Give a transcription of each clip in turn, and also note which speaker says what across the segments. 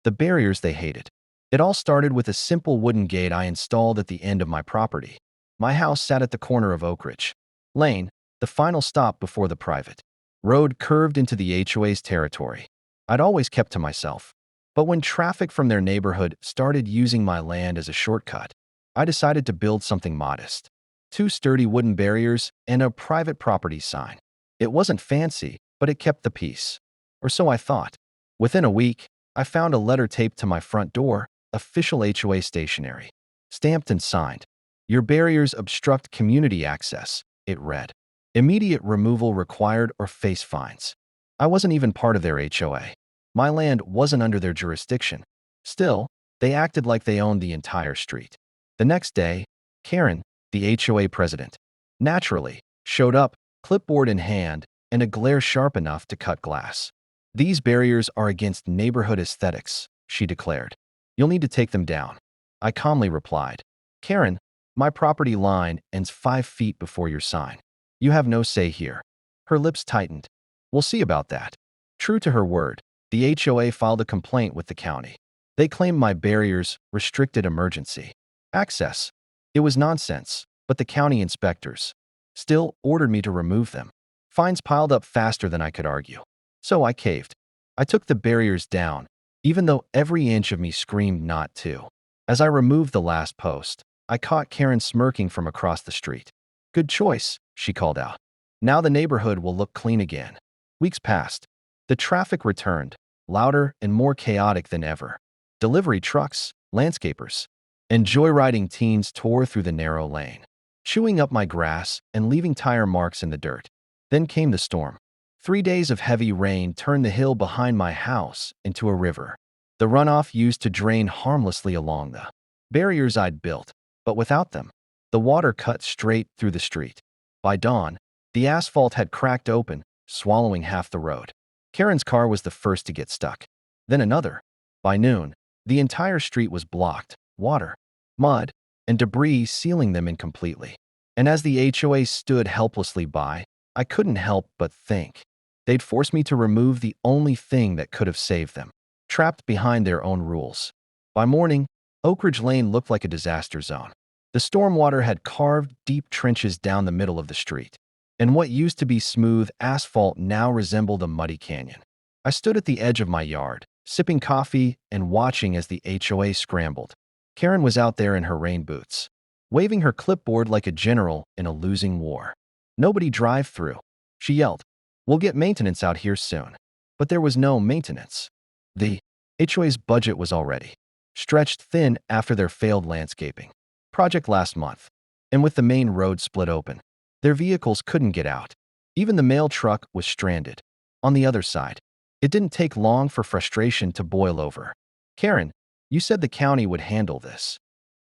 Speaker 1: the barriers they hated. It all started with a simple wooden gate I installed at the end of my property. My house sat at the corner of Oak Ridge Lane, the final stop before the private road curved into the HOA's territory. I'd always kept to myself. But when traffic from their neighborhood started using my land as a shortcut, I decided to build something modest. 2 sturdy wooden barriers and a private property sign. It wasn't fancy, but it kept the peace. Or so I thought. Within a week, I found a letter taped to my front door, official HOA stationery. Stamped and signed. Your barriers obstruct community access, it read. Immediate removal required or face fines. I wasn't even part of their HOA. My land wasn't under their jurisdiction. Still, they acted like they owned the entire street. The next day, Karen, the HOA president, naturally, showed up, clipboard in hand, and a glare sharp enough to cut glass. These barriers are against neighborhood aesthetics, she declared. You'll need to take them down. I calmly replied. Karen, my property line ends 5 feet before your sign. You have no say here. Her lips tightened. We'll see about that. True to her word, the HOA filed a complaint with the county. They claimed my barriers restricted emergency access. It was nonsense, but the county inspectors still ordered me to remove them. Fines piled up faster than I could argue. So I caved. I took the barriers down, even though every inch of me screamed not to. As I removed the last post, I caught Karen smirking from across the street. Good choice, she called out. Now the neighborhood will look clean again. Weeks passed. The traffic returned, louder and more chaotic than ever. Delivery trucks, landscapers, and joyriding teens tore through the narrow lane, chewing up my grass and leaving tire marks in the dirt. Then came the storm. 3 days of heavy rain turned the hill behind my house into a river. The runoff used to drain harmlessly along the barriers I'd built, but without them, the water cut straight through the street. By dawn, the asphalt had cracked open, swallowing half the road. Karen's car was the first to get stuck. Then another. By noon, the entire street was blocked, water, mud, and debris sealing them in completely. And as the HOA stood helplessly by, I couldn't help but think. They'd forced me to remove the only thing that could have saved them, trapped behind their own rules. By morning, Oak Ridge Lane looked like a disaster zone. The stormwater had carved deep trenches down the middle of the street, and what used to be smooth asphalt now resembled a muddy canyon. I stood at the edge of my yard, sipping coffee and watching as the HOA scrambled. Karen was out there in her rain boots, waving her clipboard like a general in a losing war. Nobody drive through, she yelled. We'll get maintenance out here soon. But there was no maintenance. The HOA's budget was already stretched thin after their failed landscaping project last month, and with the main road split open, their vehicles couldn't get out. Even the mail truck was stranded. On the other side, it didn't take long for frustration to boil over. Karen, you said the county would handle this.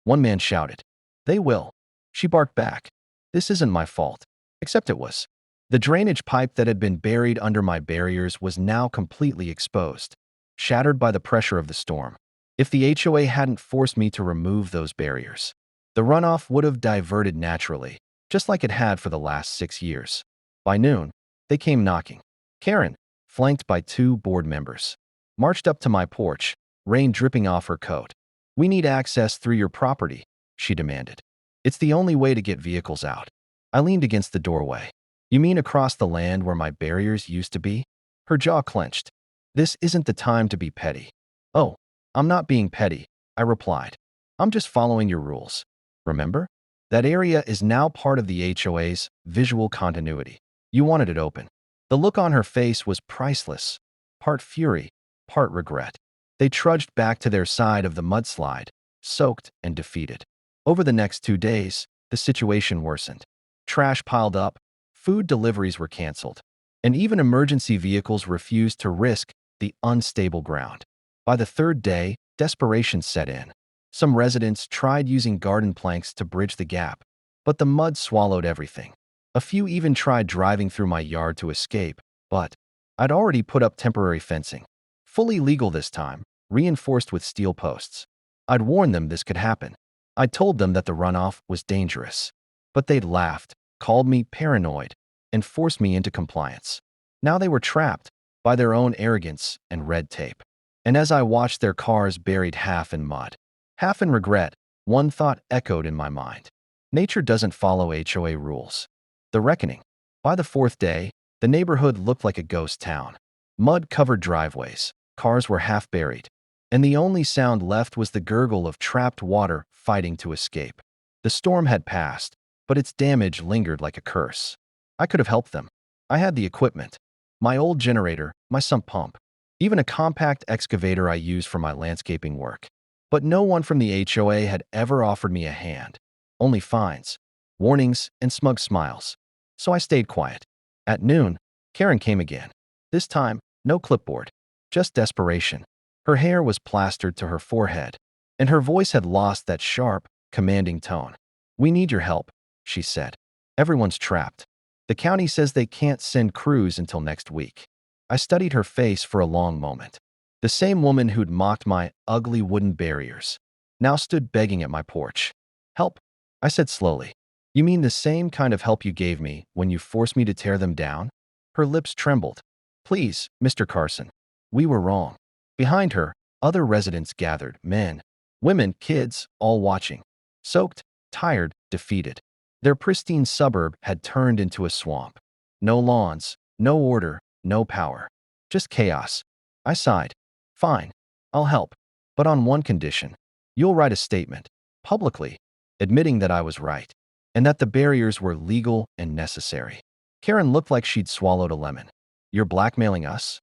Speaker 1: One man shouted. They will. She barked back. This isn't my fault. Except it was. The drainage pipe that had been buried under my barriers was now completely exposed, shattered by the pressure of the storm. If the HOA hadn't forced me to remove those barriers, the runoff would have diverted naturally, just like it had for the last 6 years. By noon, they came knocking. Karen, flanked by 2 board members, marched up to my porch, rain dripping off her coat. We need access through your property, she demanded. It's the only way to get vehicles out. I leaned against the doorway. You mean across the land where my barriers used to be? Her jaw clenched. This isn't the time to be petty. Oh, I'm not being petty, I replied. I'm just following your rules. Remember? That area is now part of the HOA's visual continuity. You wanted it open. The look on her face was priceless, part fury, part regret. They trudged back to their side of the mudslide, soaked and defeated. Over the next 2 days, the situation worsened. Trash piled up, food deliveries were canceled, and even emergency vehicles refused to risk the unstable ground. By the 3rd day, desperation set in. Some residents tried using garden planks to bridge the gap, but the mud swallowed everything. A few even tried driving through my yard to escape, but I'd already put up temporary fencing, fully legal this time, reinforced with steel posts. I'd warned them this could happen. I'd told them that the runoff was dangerous, but they'd laughed, called me paranoid, and forced me into compliance. Now they were trapped by their own arrogance and red tape. And as I watched their cars buried half in mud, half in regret, one thought echoed in my mind. Nature doesn't follow HOA rules. The reckoning. By the fourth day, the neighborhood looked like a ghost town. Mud-covered driveways, cars were half buried, and the only sound left was the gurgle of trapped water fighting to escape. The storm had passed, but its damage lingered like a curse. I could have helped them. I had the equipment. My old generator, my sump pump, even a compact excavator I used for my landscaping work. But no one from the HOA had ever offered me a hand. Only fines, warnings, and smug smiles. So I stayed quiet. At noon, Karen came again. This time, no clipboard, just desperation. Her hair was plastered to her forehead, and her voice had lost that sharp, commanding tone. "We need your help," she said. "Everyone's trapped. The county says they can't send crews until next week." I studied her face for a long moment. The same woman who'd mocked my ugly wooden barriers now stood begging at my porch. "Help," I said slowly. "You mean the same kind of help you gave me when you forced me to tear them down?" Her lips trembled. "Please, Mr. Carson. We were wrong." Behind her, other residents gathered, men, women, kids, all watching. Soaked, tired, defeated. Their pristine suburb had turned into a swamp. No lawns, no order, no power. Just chaos. I sighed. "Fine, I'll help. But on one condition. You'll write a statement, publicly, admitting that I was right, and that the barriers were legal and necessary." Karen looked like she'd swallowed a lemon. "You're blackmailing us?"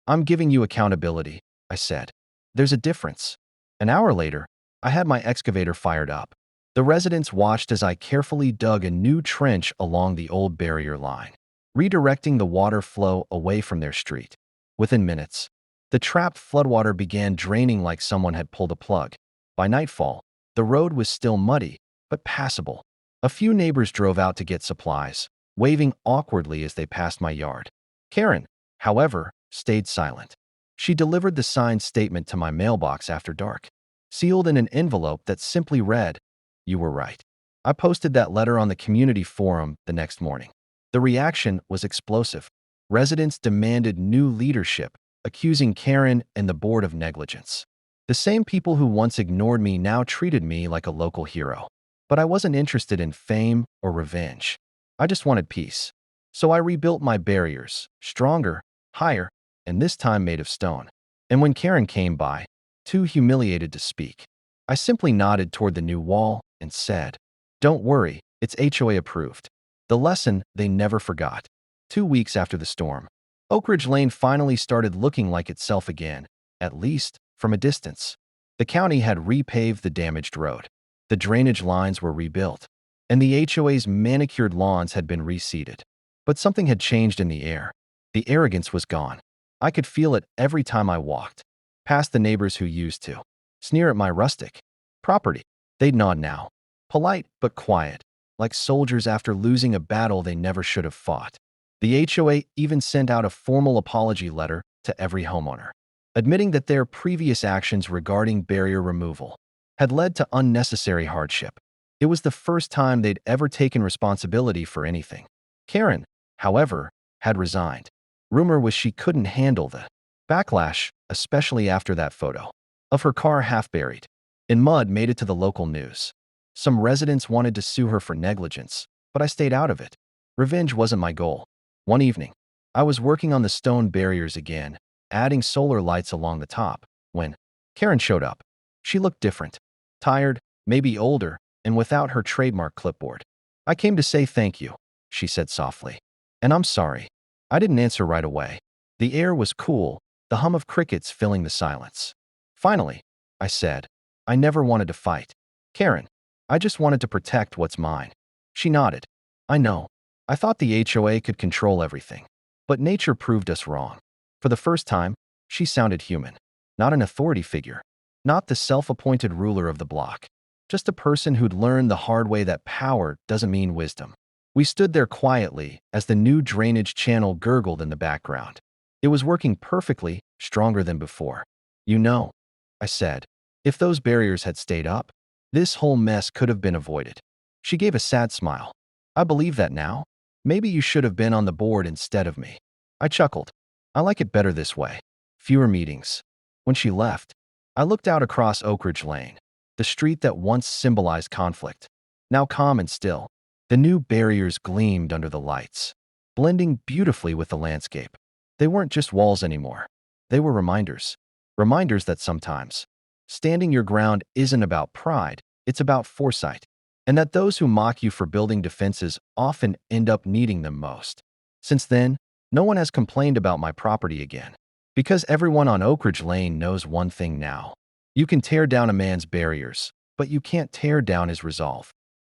Speaker 1: "I'm giving you accountability," I said. "There's a difference." An hour later, I had my excavator fired up. The residents watched as I carefully dug a new trench along the old barrier line, redirecting the water flow away from their street. Within minutes, the trapped floodwater began draining like someone had pulled a plug. By nightfall, the road was still muddy, but passable. A few neighbors drove out to get supplies, waving awkwardly as they passed my yard. Karen, however, stayed silent. She delivered the signed statement to my mailbox after dark, sealed in an envelope that simply read, "You were right." I posted that letter on the community forum the next morning. The reaction was explosive. Residents demanded new leadership, accusing Karen and the board of negligence. The same people who once ignored me now treated me like a local hero. But I wasn't interested in fame or revenge. I just wanted peace. So I rebuilt my barriers, stronger, higher, and this time made of stone. And when Karen came by, too humiliated to speak, I simply nodded toward the new wall and said, "Don't worry, it's HOA approved." The lesson they never forgot. 2 weeks after the storm, Oak Ridge Lane finally started looking like itself again, at least from a distance. The county had repaved the damaged road. The drainage lines were rebuilt, and the HOA's manicured lawns had been reseeded. But something had changed in the air. The arrogance was gone. I could feel it every time I walked, past the neighbors who used to sneer at my rustic property. They'd nod now, polite but quiet, like soldiers after losing a battle they never should have fought. The HOA even sent out a formal apology letter to every homeowner, admitting that their previous actions regarding barrier removal had led to unnecessary hardship. It was the first time they'd ever taken responsibility for anything. Karen, however, had resigned. Rumor was she couldn't handle the backlash, especially after that photo of her car half buried in mud made it to the local news. Some residents wanted to sue her for negligence, but I stayed out of it. Revenge wasn't my goal. One evening, I was working on the stone barriers again, adding solar lights along the top, when Karen showed up. She looked different, tired, maybe older, and without her trademark clipboard. "I came to say thank you," she said softly. "And I'm sorry." I didn't answer right away. The air was cool, the hum of crickets filling the silence. "Finally," I said, "I never wanted to fight. Karen, I just wanted to protect what's mine." She nodded. "I know. I thought the HOA could control everything. But nature proved us wrong." For the first time, she sounded human. Not an authority figure. Not the self-appointed ruler of the block. Just a person who'd learned the hard way that power doesn't mean wisdom. We stood there quietly as the new drainage channel gurgled in the background. It was working perfectly, stronger than before. "You know," I said, "if those barriers had stayed up, this whole mess could have been avoided." She gave a sad smile. "I believe that now. Maybe you should have been on the board instead of me." I chuckled. "I like it better this way. Fewer meetings, When she left, I looked out across Oak Ridge Lane, the street that once symbolized conflict. Now calm and still, the new barriers gleamed under the lights, blending beautifully with the landscape. They weren't just walls anymore. They were reminders. Reminders that sometimes standing your ground isn't about pride, it's about foresight, and that those who mock you for building defenses often end up needing them most. Since then, no one has complained about my property again. Because everyone on Oak Ridge Lane knows one thing now. You can tear down a man's barriers, but you can't tear down his resolve.